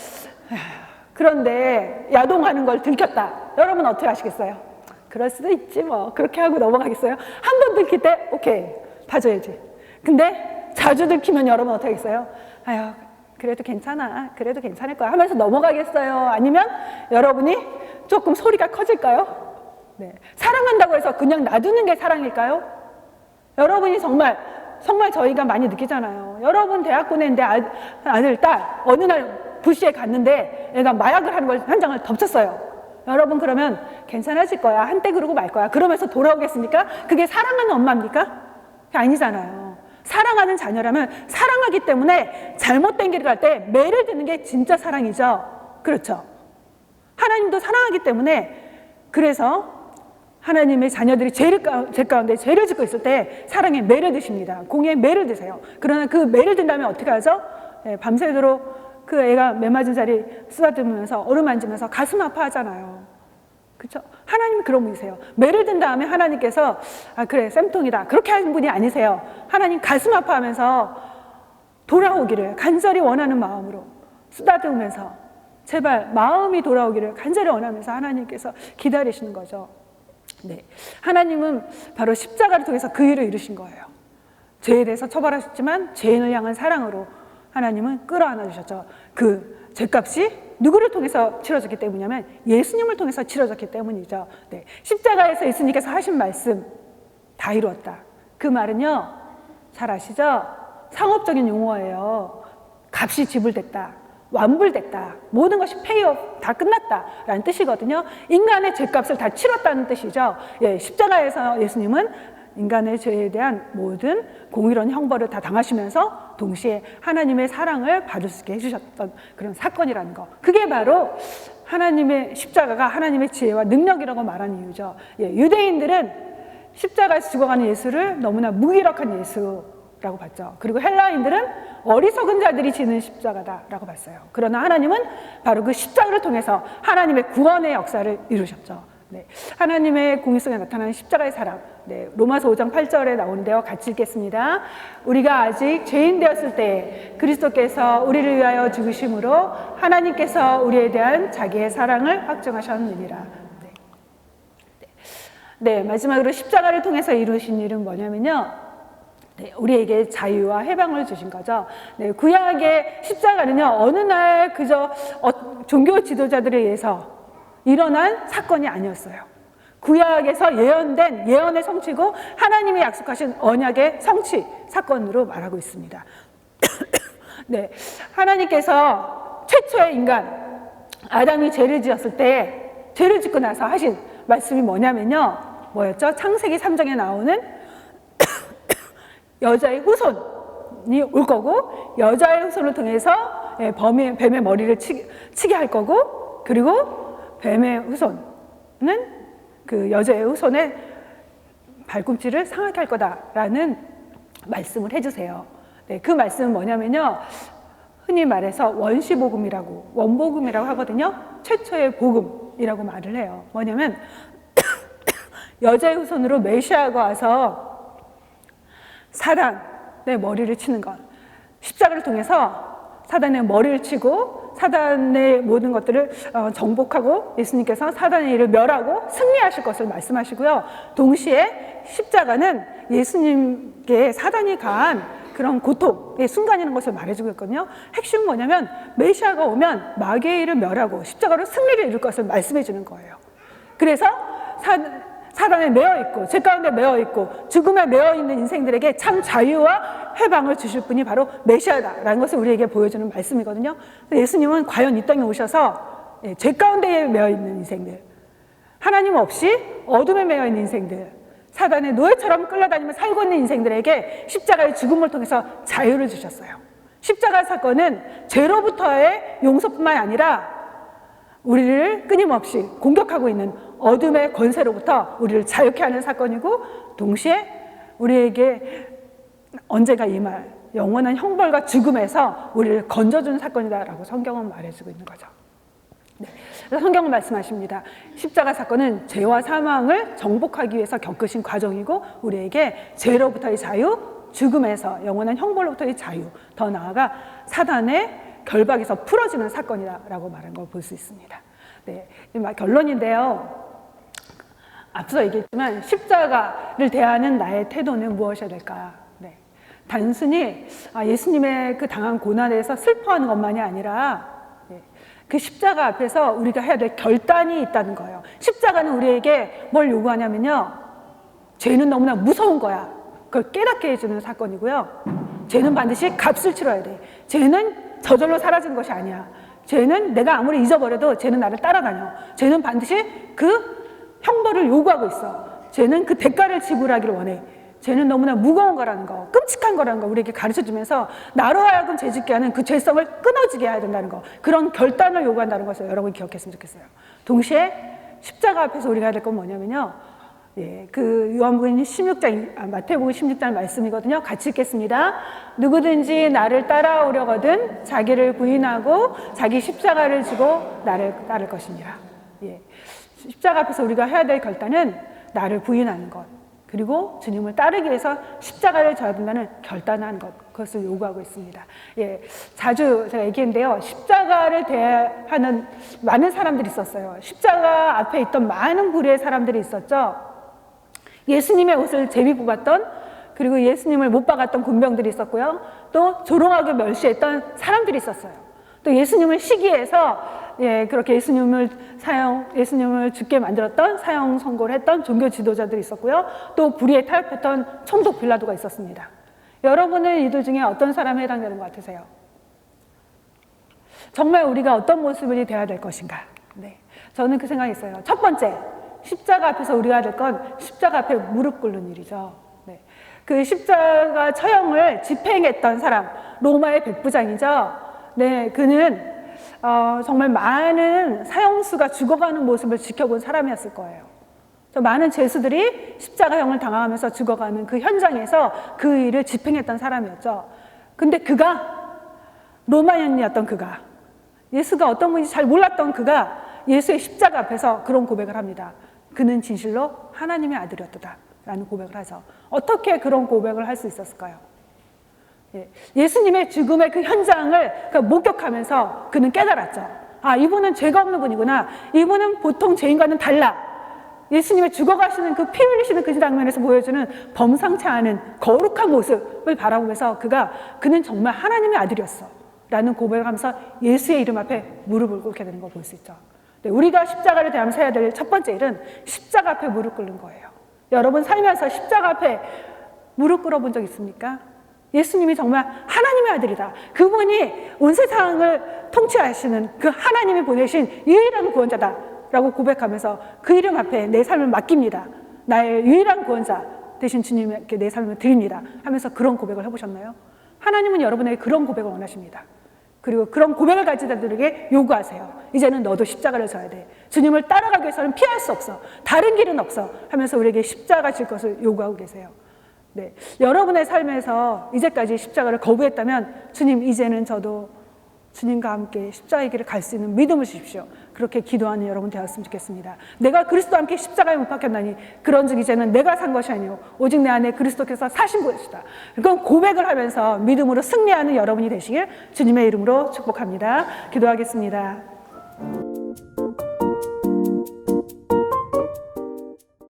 그런데 야동하는 걸 들켰다. 여러분 어떻게 하시겠어요? 그럴 수도 있지 뭐. 그렇게 하고 넘어가겠어요? 한 번 들킬 때 오케이, 봐줘야지. 근데 자주 들키면 여러분 어떻게 하겠어요? 아유, 그래도 괜찮아. 그래도 괜찮을 거야 하면서 넘어가겠어요? 아니면 여러분이 조금 소리가 커질까요? 네. 사랑한다고 해서 그냥 놔두는 게 사랑일까요? 여러분이 정말 저희가 많이 느끼잖아요. 여러분 대학교 내는데 아들, 딸 어느 날 부시에 갔는데 애가 마약을 하는 걸 한 장을 덮쳤어요. 여러분 그러면 괜찮아질 거야. 한때 그러고 말 거야. 그러면서 돌아오겠습니까? 그게 사랑하는 엄마입니까? 그게 아니잖아요. 사랑하는 자녀라면 사랑하기 때문에 잘못된 길을 갈 때 매를 드는 게 진짜 사랑이죠. 그렇죠? 하나님도 사랑하기 때문에 그래서 하나님의 자녀들이 죄 가운데 죄를 짓고 있을 때 사랑에 매를 드십니다. 공에 매를 드세요. 그러나 그 매를 든다면 어떻게 하죠? 밤새도록 그 애가 매 맞은 자리 쓰다듬으면서 어루만지면서 가슴 아파하잖아요. 그렇죠? 하나님은 그런 분이세요. 매를 든 다음에 하나님께서 아 그래 쌤통이다 그렇게 하는 분이 아니세요. 하나님 가슴 아파하면서 돌아오기를 간절히 원하는 마음으로 쓰다듬으면서 제발 마음이 돌아오기를 간절히 원하면서 하나님께서 기다리시는 거죠. 네, 하나님은 바로 십자가를 통해서 그 일을 이루신 거예요. 죄에 대해서 처벌하셨지만 죄인을 향한 사랑으로 하나님은 끌어안아 주셨죠. 그 죄값이 누구를 통해서 치러졌기 때문이냐면 예수님을 통해서 치러졌기 때문이죠. 네, 십자가에서 예수님께서 하신 말씀 다 이루었다. 그 말은요, 잘 아시죠? 상업적인 용어예요. 값이 지불됐다. 완불됐다. 모든 것이 페이오프 다 끝났다라는 뜻이거든요. 인간의 죄값을 다 치렀다는 뜻이죠. 예, 십자가에서 예수님은 인간의 죄에 대한 모든 공의로운 형벌을 다 당하시면서 동시에 하나님의 사랑을 받을 수 있게 해주셨던 그런 사건이라는 거. 그게 바로 하나님의 십자가가 하나님의 지혜와 능력이라고 말하는 이유죠. 예, 유대인들은 십자가에서 죽어가는 예수를 너무나 무기력한 예수라고 봤죠. 그리고 헬라인들은 어리석은 자들이 지는 십자가다라고 봤어요. 그러나 하나님은 바로 그 십자가를 통해서 하나님의 구원의 역사를 이루셨죠. 네, 하나님의 공의성에 나타나는 십자가의 사랑. 네, 로마서 5장 8절에 나오는데요. 같이 읽겠습니다. 우리가 아직 죄인 되었을 때 그리스도께서 우리를 위하여 죽으심으로 하나님께서 우리에 대한 자기의 사랑을 확증하셨느니라. 네, 마지막으로 십자가를 통해서 이루신 일은 뭐냐면요. 네, 우리에게 자유와 해방을 주신 거죠. 네, 구약의 십자가는요, 어느 날 그저 종교 지도자들에 의해서 일어난 사건이 아니었어요. 구약에서 예언된 예언의 성취고 하나님이 약속하신 언약의 성취 사건으로 말하고 있습니다. 네, 하나님께서 최초의 인간 아담이 죄를 지었을 때 죄를 짓고 나서 하신 말씀이 뭐냐면요. 뭐였죠? 창세기 3장에 나오는 여자의 후손이 올 거고 여자의 후손을 통해서 뱀의 머리를 치게 할 거고 그리고 뱀의 후손은 그 여자의 후손의 발꿈치를 상하게 할 거다라는 말씀을 해주세요. 네, 그 말씀은 뭐냐면요. 흔히 말해서 원시복음이라고 원복음이라고 하거든요. 최초의 복음이라고 말을 해요. 뭐냐면 여자의 후손으로 메시아가 와서 사단의 머리를 치는 것. 십자가를 통해서 사단의 머리를 치고 사단의 모든 것들을 정복하고 예수님께서 사단의 일을 멸하고 승리하실 것을 말씀하시고요. 동시에 십자가는 예수님께 사단이 가한 그런 고통의 순간이라는 것을 말해주고 있거든요. 핵심은 뭐냐면 메시아가 오면 마귀의 일을 멸하고 십자가로 승리를 이룰 것을 말씀해 주는 거예요. 그래서 사단에 매어있고 죄 가운데 매어있고 죽음에 매어있는 인생들에게 참 자유와 해방을 주실 분이 바로 메시아다라는 것을 우리에게 보여주는 말씀이거든요. 예수님은 과연 이 땅에 오셔서 죄 가운데 매어있는 인생들, 하나님 없이 어둠에 매어있는 인생들, 사단의 노예처럼 끌려다니며 살고 있는 인생들에게 십자가의 죽음을 통해서 자유를 주셨어요. 십자가 사건은 죄로부터의 용서뿐만 아니라 우리를 끊임없이 공격하고 있는 어둠의 권세로부터 우리를 자유케 하는 사건이고 동시에 우리에게 언제가 임할 영원한 형벌과 죽음에서 우리를 건져주는 사건이다라고 성경은 말해주고 있는 거죠. 네. 그래서 성경은 말씀하십니다. 십자가 사건은 죄와 사망을 정복하기 위해서 겪으신 과정이고 우리에게 죄로부터의 자유, 죽음에서 영원한 형벌로부터의 자유, 더 나아가 사단의 결박에서 풀어지는 사건이다라고 말한 걸 볼 수 있습니다. 네, 결론인데요. 앞서 얘기했지만 십자가를 대하는 나의 태도는 무엇이어야 될까? 네. 단순히 예수님의 그 당한 고난에 대해서 슬퍼하는 것만이 아니라 그 십자가 앞에서 우리가 해야 될 결단이 있다는 거예요. 십자가는 우리에게 뭘 요구하냐면요, 죄는 너무나 무서운 거야. 그걸 깨닫게 해주는 사건이고요. 죄는 반드시 값을 치러야 돼. 죄는 저절로 사라진 것이 아니야. 죄는 내가 아무리 잊어버려도 죄는 나를 따라다녀. 죄는 반드시 그 형벌을 요구하고 있어. 죄는 그 대가를 지불하기를 원해. 죄는 너무나 무거운 거라는 거, 끔찍한 거라는 거 우리에게 가르쳐주면서 나로 하여금 죄짓게 하는 그 죄성을 끊어지게 해야 된다는 거, 그런 결단을 요구한다는 것을 여러분 기억했으면 좋겠어요. 동시에 십자가 앞에서 우리가 해야 될 건 뭐냐면요, 그 요한복음 16장, 마태복음 16장 말씀이거든요. 같이 읽겠습니다. 누구든지 나를 따라오려거든 자기를 부인하고 자기 십자가를 지고 나를 따를 것이니라. 십자가 앞에서 우리가 해야 될 결단은 나를 부인하는 것, 그리고 주님을 따르기 위해서 십자가를 져야 된다는 결단하는 것, 그것을 요구하고 있습니다. 자주 제가 얘기했는데요, 십자가를 대하는 많은 사람들이 있었어요. 십자가 앞에 있던 많은 부류의 사람들이 있었죠. 예수님의 옷을 제비 뽑았던, 그리고 예수님을 못 박았던 군병들이 있었고요. 또 조롱하게 멸시했던 사람들이 있었어요. 또 예수님을 시기해서 그렇게 예수님을 죽게 만들었던, 사형 선고를 했던 종교 지도자들이 있었고요. 또 불의에 타협했던 총독 빌라도가 있었습니다. 여러분은 이들 중에 어떤 사람에 해당되는 것 같으세요? 정말 우리가 어떤 모습이 되어야 될 것인가? 저는 그 생각이 있어요. 첫 번째, 십자가 앞에서 우리가 해야 될 건 십자가 앞에 무릎 꿇는 일이죠. 그 십자가 처형을 집행했던 사람, 로마의 백부장이죠. 그는 정말 많은 사형수가 죽어가는 모습을 지켜본 사람이었을 거예요. 많은 죄수들이 십자가형을 당하면서 죽어가는 그 현장에서 그 일을 집행했던 사람이었죠. 근데 그가, 로마인이었던 그가, 예수가 어떤 분인지 잘 몰랐던 그가 예수의 십자가 앞에서 그런 고백을 합니다. 그는 진실로 하나님의 아들이었다 라는 고백을 하죠. 어떻게 그런 고백을 할 수 있었을까요? 예수님의 죽음의 그 현장을 목격하면서 그는 깨달았죠. 이분은 죄가 없는 분이구나. 이분은 보통 죄인과는 달라. 예수님의 죽어가시는 그 피 흘리시는 그 장면에서 보여주는 범상치 않은 거룩한 모습을 바라보면서 그는 정말 하나님의 아들이었어 라는 고백을 하면서 예수의 이름 앞에 무릎을 꿇게 되는 걸 볼 수 있죠. 우리가 십자가를 대하면서 해야 될 첫 번째 일은 십자가 앞에 무릎 꿇는 거예요. 여러분 살면서 십자가 앞에 무릎 꿇어본 적 있습니까? 예수님이 정말 하나님의 아들이다. 그분이 온 세상을 통치하시는 그 하나님이 보내신 유일한 구원자다라고 고백하면서 그 이름 앞에 내 삶을 맡깁니다. 나의 유일한 구원자 대신 주님께 내 삶을 드립니다 하면서 그런 고백을 해보셨나요? 하나님은 여러분에게 그런 고백을 원하십니다. 그리고 그런 고백을 가진 자들에게 요구하세요. 이제는 너도 십자가를 져야 돼. 주님을 따라가기 위해서는 피할 수 없어. 다른 길은 없어 하면서 우리에게 십자가 질 것을 요구하고 계세요. 여러분의 삶에서 이제까지 십자가를 거부했다면 주님, 이제는 저도 주님과 함께 십자가의 길을 갈 수 있는 믿음을 주십시오. 그렇게 기도하는 여러분 되었으면 좋겠습니다. 내가 그리스도와 함께 십자가에 못 박혔나니 그런즉 이제는 내가 산 것이 아니오 오직 내 안에 그리스도께서 사신 것이다. 그건 고백을 하면서 믿음으로 승리하는 여러분이 되시길 주님의 이름으로 축복합니다. 기도하겠습니다.